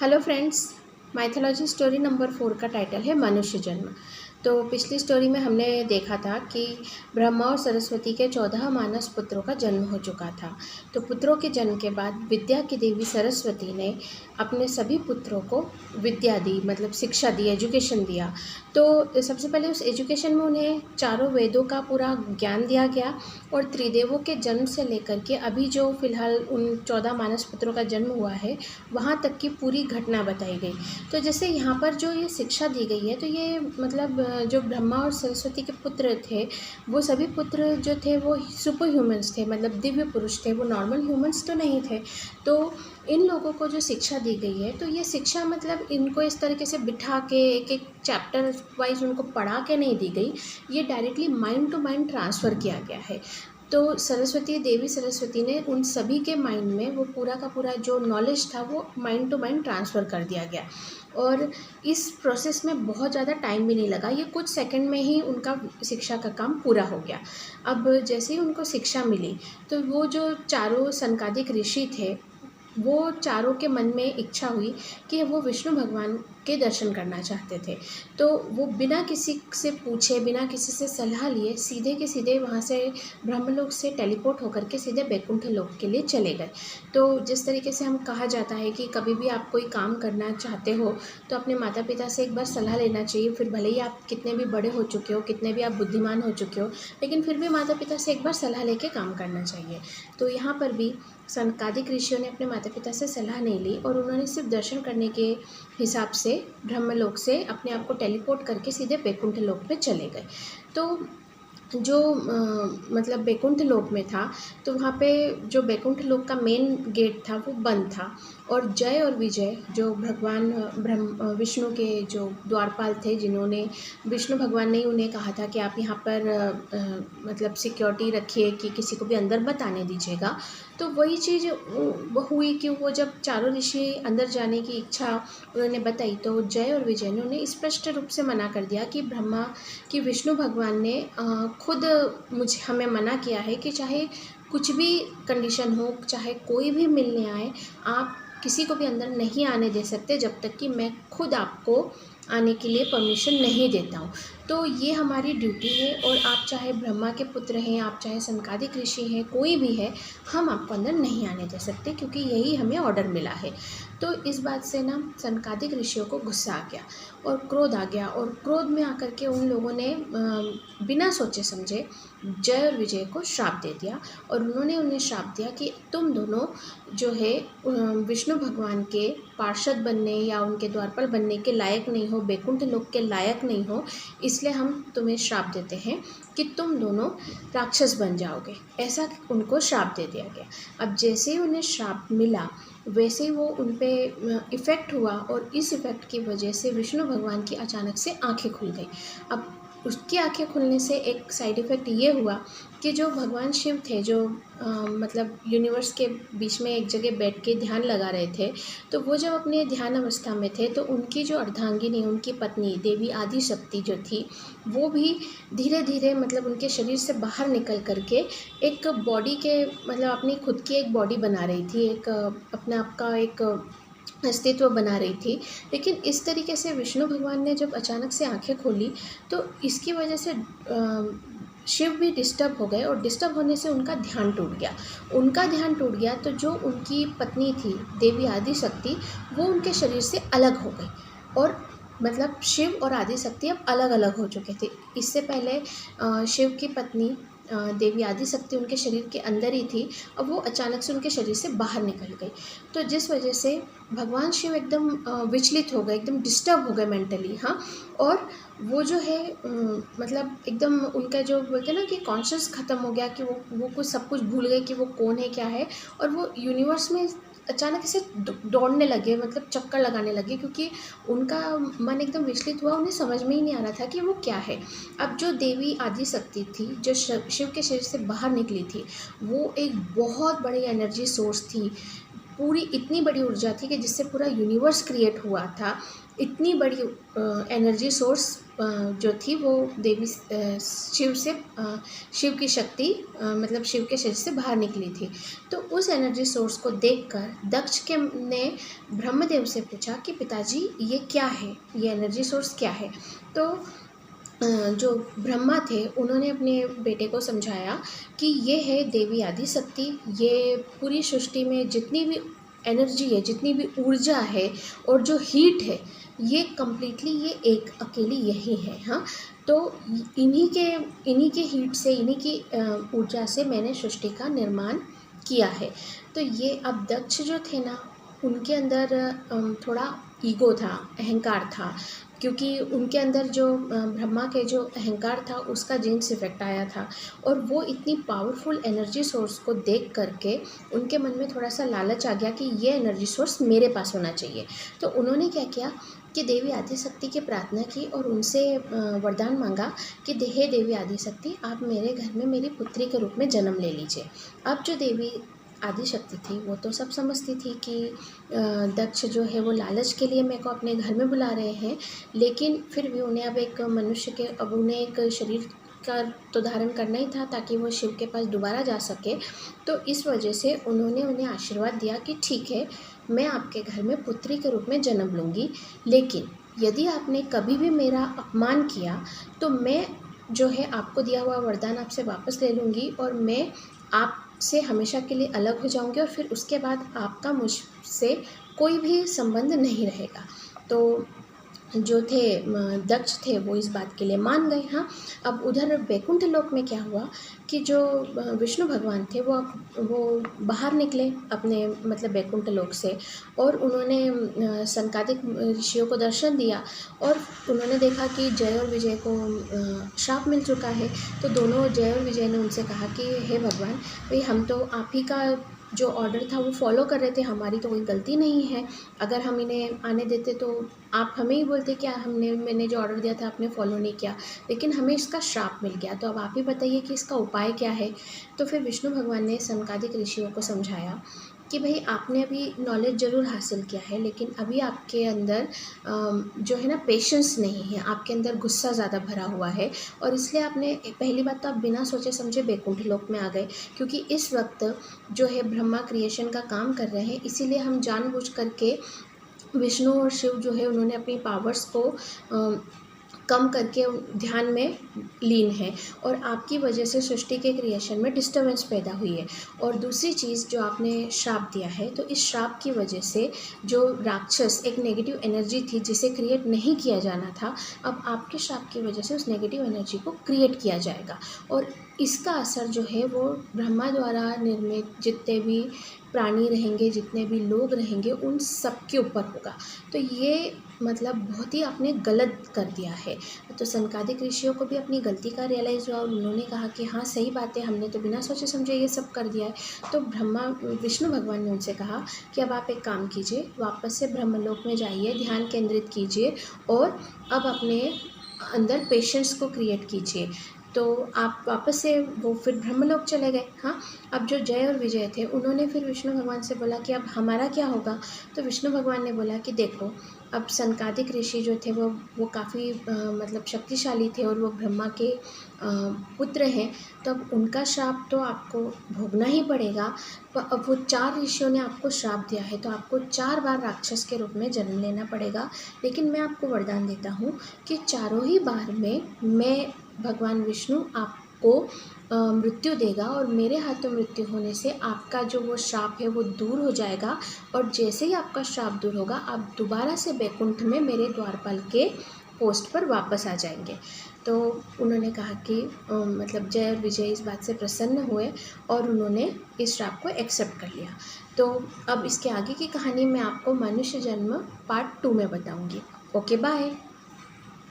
Hello friends. Mythology story number 4 का title है मनुष्य जन्म। तो पिछली स्टोरी में हमने देखा था कि ब्रह्मा और सरस्वती के 14 मानस पुत्रों का जन्म हो चुका था। तो पुत्रों के जन्म के बाद विद्या की देवी सरस्वती ने अपने सभी पुत्रों को विद्या दी, मतलब शिक्षा दी, एजुकेशन दिया। तो सबसे पहले उस एजुकेशन में उन्हें चारों वेदों का पूरा ज्ञान दिया गया और त्रिदेवों के जन्म से लेकर के अभी जो फिलहाल उन 14 मानस पुत्रों का जन्म हुआ है वहाँ तक की पूरी घटना बताई गई। तो जैसे यहाँ पर जो ये शिक्षा दी गई है, तो ये मतलब जो ब्रह्मा और सरस्वती के पुत्र थे, वो सभी पुत्र जो थे वो सुपर ह्यूमंस थे, मतलब दिव्य पुरुष थे, वो नॉर्मल ह्यूमंस तो नहीं थे। तो इन लोगों को जो शिक्षा दी गई है, तो ये शिक्षा मतलब इनको इस तरीके से बिठा के एक एक चैप्टर वाइज उनको पढ़ा के नहीं दी गई, ये directly mind to mind transfer किया गया है। तो देवी सरस्वती ने उन सभी के माइंड में वो पूरा का पूरा जो नॉलेज था वो माइंड टू माइंड ट्रांसफ़र कर दिया गया। और इस प्रोसेस में बहुत ज़्यादा टाइम भी नहीं लगा, ये कुछ सेकंड में ही उनका शिक्षा का काम पूरा हो गया। अब जैसे ही उनको शिक्षा मिली, तो वो जो चारों सनकादिक ऋषि थे, वो चारों के मन में इच्छा हुई कि वो विष्णु भगवान के दर्शन करना चाहते थे। तो वो बिना किसी से पूछे, बिना किसी से सलाह लिए सीधे के सीधे वहाँ से ब्रह्मलोक से टेलीपोर्ट होकर के सीधे बैकुंठ लोक के लिए चले गए। तो जिस तरीके से हम कहा जाता है कि कभी भी आप कोई काम करना चाहते हो तो अपने माता पिता से एक बार सलाह लेना चाहिए, फिर भले ही आप कितने भी बड़े हो चुके हो, कितने भी आप बुद्धिमान हो चुके हो, लेकिन फिर भी माता पिता से एक बार सलाह लेके काम करना चाहिए। तो यहाँ पर भी सनकादिक ऋषियों ने अपने माता पिता से सलाह नहीं ली और उन्होंने सिर्फ दर्शन करने के हिसाब से ब्रह्मलोक से अपने आप को टेलीपोर्ट करके सीधे बैकुंठ लोक पे चले गए। तो जो मतलब बैकुंठ लोक में था, तो वहाँ पे जो बैकुंठ लोक का मेन गेट था वो बंद था और जय और विजय जो भगवान विष्णु के जो द्वारपाल थे, जिन्होंने विष्णु भगवान ने ही उन्हें कहा था कि आप यहाँ पर मतलब सिक्योरिटी रखिए कि किसी को भी अंदर मत आने दीजिएगा। तो वही चीज़ वो हुई कि वो जब चारों ऋषि अंदर जाने की इच्छा उन्होंने बताई, तो जय और विजय ने उन्हें स्पष्ट रूप से मना कर दिया कि विष्णु भगवान ने खुद हमें मना किया है कि चाहे कुछ भी कंडीशन हो, चाहे कोई भी मिलने आए, आप किसी को भी अंदर नहीं आने दे सकते जब तक कि मैं खुद आपको आने के लिए परमिशन नहीं देता हूँ। तो ये हमारी ड्यूटी है और आप चाहे ब्रह्मा के पुत्र हैं, आप चाहे सनकादिक ऋषि हैं, कोई भी है, हम आपको अंदर नहीं आने दे सकते क्योंकि यही हमें ऑर्डर मिला है। तो इस बात से ना सनकादिक ऋषियों को गुस्सा आ गया और क्रोध आ गया और क्रोध में आकर के उन लोगों ने बिना सोचे समझे जय और विजय को श्राप दे दिया और उन्होंने उन्हें श्राप दिया कि तुम दोनों जो है विष्णु भगवान के पार्षद बनने या उनके द्वारपाल बनने के लायक नहीं हो, बैकुंठ लोक के लायक नहीं हो, इसलिए हम तुम्हें श्राप देते हैं कि तुम दोनों राक्षस बन जाओगे। ऐसा उनको श्राप दे दिया गया। अब जैसे ही उन्हें श्राप मिला वैसे ही वो उन पर इफ़ेक्ट हुआ और इस इफ़ेक्ट की वजह से विष्णु भगवान की अचानक से आँखें खुल गई। अब उसकी आँखें खुलने से एक साइड इफ़ेक्ट ये हुआ कि जो भगवान शिव थे, जो मतलब यूनिवर्स के बीच में एक जगह बैठ के ध्यान लगा रहे थे, तो वो जब अपने ध्यान अवस्था में थे तो उनकी जो अर्धांगिनी, उनकी पत्नी देवी आदि शक्ति जो थी, वो भी धीरे धीरे मतलब उनके शरीर से बाहर निकल करके एक बॉडी के मतलब अपनी खुद की एक बॉडी बना रही थी, एक अपने आप का एक अस्तित्व बना रही थी। लेकिन इस तरीके से विष्णु भगवान ने जब अचानक से आंखें खोली तो इसकी वजह से शिव भी डिस्टर्ब हो गए और डिस्टर्ब होने से उनका ध्यान टूट गया। तो जो उनकी पत्नी थी देवी आदि शक्ति, वो उनके शरीर से अलग हो गई और मतलब शिव और आदि शक्ति अब अलग अलग हो चुके थे। इससे पहले शिव की पत्नी देवी आदि शक्ति उनके शरीर के अंदर ही थी, अब वो अचानक से उनके शरीर से बाहर निकल गई। तो जिस वजह से भगवान शिव एकदम विचलित हो गए, एकदम डिस्टर्ब हो गए मेंटली। हाँ, और वो जो है मतलब एकदम उनका जो बोलते हैं ना कि कॉन्शियस ख़त्म हो गया कि वो कुछ सब कुछ भूल गए कि वो कौन है, क्या है, और वो यूनिवर्स में अचानक से दौड़ने लगे, मतलब चक्कर लगाने लगे क्योंकि उनका मन एकदम विचलित हुआ, उन्हें समझ में ही नहीं आ रहा था कि वो क्या है। अब जो देवी आदि शक्ति थी, जो शिव के शरीर से बाहर निकली थी, वो एक बहुत बड़ी एनर्जी सोर्स थी, पूरी इतनी बड़ी ऊर्जा थी कि जिससे पूरा यूनिवर्स क्रिएट हुआ था। इतनी बड़ी एनर्जी सोर्स जो थी वो देवी शिव की शक्ति मतलब शिव के शरीर से बाहर निकली थी। तो उस एनर्जी सोर्स को देखकर दक्ष के ने ब्रह्मदेव से पूछा कि पिताजी ये क्या है, ये एनर्जी सोर्स क्या है। तो जो ब्रह्मा थे उन्होंने अपने बेटे को समझाया कि ये है देवी आदिशक्ति। ये पूरी सृष्टि में जितनी भी एनर्जी है, जितनी भी ऊर्जा है और जो हीट है, ये कम्प्लीटली ये एक अकेली यही है। हाँ, तो इन्हीं के हीट से, इन्हीं की ऊर्जा से मैंने सृष्टि का निर्माण किया है। तो ये अब दक्ष जो थे ना, उनके अंदर थोड़ा ईगो था, अहंकार था, क्योंकि उनके अंदर जो ब्रह्मा के जो अहंकार था उसका जीन्स इफेक्ट आया था। और वो इतनी पावरफुल एनर्जी सोर्स को देख करके उनके मन में थोड़ा सा लालच आ गया कि ये एनर्जी सोर्स मेरे पास होना चाहिए। तो उन्होंने क्या किया कि देवी आदिशक्ति की प्रार्थना की और उनसे वरदान मांगा कि हे देवी आदिशक्ति, आप मेरे घर में मेरी पुत्री के रूप में जन्म ले लीजिए। अब जो देवी आदिशक्ति थी वो तो सब समझती थी कि दक्ष जो है वो लालच के लिए मेरे को अपने घर में बुला रहे हैं, लेकिन फिर भी उन्हें अब एक मनुष्य के, अब उन्हें एक शरीर का तो धारण करना ही था ताकि वो शिव के पास दोबारा जा सके। तो इस वजह से उन्होंने उन्हें आशीर्वाद दिया कि ठीक है, मैं आपके घर में पुत्री के रूप में जन्म लूँगी, लेकिन यदि आपने कभी भी मेरा अपमान किया तो मैं जो है आपको दिया हुआ वरदान आपसे वापस ले लूँगी और मैं आपसे हमेशा के लिए अलग हो जाऊँगी और फिर उसके बाद आपका मुझसे कोई भी संबंध नहीं रहेगा। तो जो थे दक्ष थे वो इस बात के लिए मान गए। हाँ, अब उधर वैकुंठ लोक में क्या हुआ कि जो विष्णु भगवान थे वो बाहर निकले अपने मतलब वैकुंठ लोक से, और उन्होंने सनकादिक ऋषियों को दर्शन दिया और उन्होंने देखा कि जय और विजय को श्राप मिल चुका है। तो दोनों जय और विजय ने उनसे कहा कि हे भगवान, भाई हम तो आप ही का जो ऑर्डर था वो फॉलो कर रहे थे, हमारी तो कोई गलती नहीं है। अगर हम इन्हें आने देते तो आप हमें ही बोलते क्या मैंने जो ऑर्डर दिया था आपने फॉलो नहीं किया, लेकिन हमें इसका श्राप मिल गया, तो अब आप ही बताइए कि इसका उपाय क्या है। तो फिर विष्णु भगवान ने सनकादिक ऋषियों को समझाया कि भाई आपने अभी नॉलेज ज़रूर हासिल किया है, लेकिन अभी आपके अंदर जो है ना पेशेंस नहीं है, आपके अंदर गुस्सा ज़्यादा भरा हुआ है, और इसलिए आपने पहली बात तो आप बिना सोचे समझे वैकुंठ लोक में आ गए, क्योंकि इस वक्त जो है ब्रह्मा क्रिएशन का काम कर रहे हैं, इसीलिए हम जानबूझ करके विष्णु और शिव जो है उन्होंने अपनी पावर्स को कम करके ध्यान में लीन है, और आपकी वजह से सृष्टि के क्रिएशन में डिस्टर्बेंस पैदा हुई है। और दूसरी चीज़ जो आपने श्राप दिया है, तो इस श्राप की वजह से जो राक्षस एक नेगेटिव एनर्जी थी जिसे क्रिएट नहीं किया जाना था, अब आपके श्राप की वजह से उस नेगेटिव एनर्जी को क्रिएट किया जाएगा, और इसका असर जो है वो ब्रह्मा द्वारा निर्मित जितने भी प्राणी रहेंगे, जितने भी लोग रहेंगे, उन सब के ऊपर होगा। तो ये मतलब बहुत ही आपने गलत कर दिया है। तो सनकादिक ऋषियों को भी अपनी गलती का रियलाइज़ हुआ और उन्होंने कहा कि हाँ सही बात है, हमने तो बिना सोचे समझे ये सब कर दिया है। तो विष्णु भगवान ने उनसे कहा कि अब आप एक काम कीजिए, वापस से ब्रह्मलोक में जाइए, ध्यान केंद्रित कीजिए और अब अपने अंदर पेशेंस को क्रिएट कीजिए। तो आप वापस से वो फिर ब्रह्मलोक चले गए। हाँ, अब जो जय और विजय थे उन्होंने फिर विष्णु भगवान से बोला कि अब हमारा क्या होगा। तो विष्णु भगवान ने बोला कि देखो, अब सनकादिक ऋषि जो थे वो काफ़ी मतलब शक्तिशाली थे और वो ब्रह्मा के पुत्र हैं, तो अब उनका श्राप तो आपको भोगना ही पड़ेगा। अब वो 4 ऋषियों ने आपको श्राप दिया है, तो आपको 4 बार राक्षस के रूप में जन्म लेना पड़ेगा। लेकिन मैं आपको वरदान देता हूँ कि चारों ही बार में मैं भगवान विष्णु आपको मृत्यु देगा, और मेरे हाथों मृत्यु होने से आपका जो वो श्राप है वो दूर हो जाएगा, और जैसे ही आपका श्राप दूर होगा आप दोबारा से वैकुंठ में मेरे द्वारपाल के पोस्ट पर वापस आ जाएंगे। तो उन्होंने कहा कि मतलब जय और विजय इस बात से प्रसन्न हुए और उन्होंने इस श्राप को एक्सेप्ट कर लिया। तो अब इसके आगे की कहानी मैं आपको मनुष्य जन्म पार्ट 2 में बताऊँगी। Okay, bye.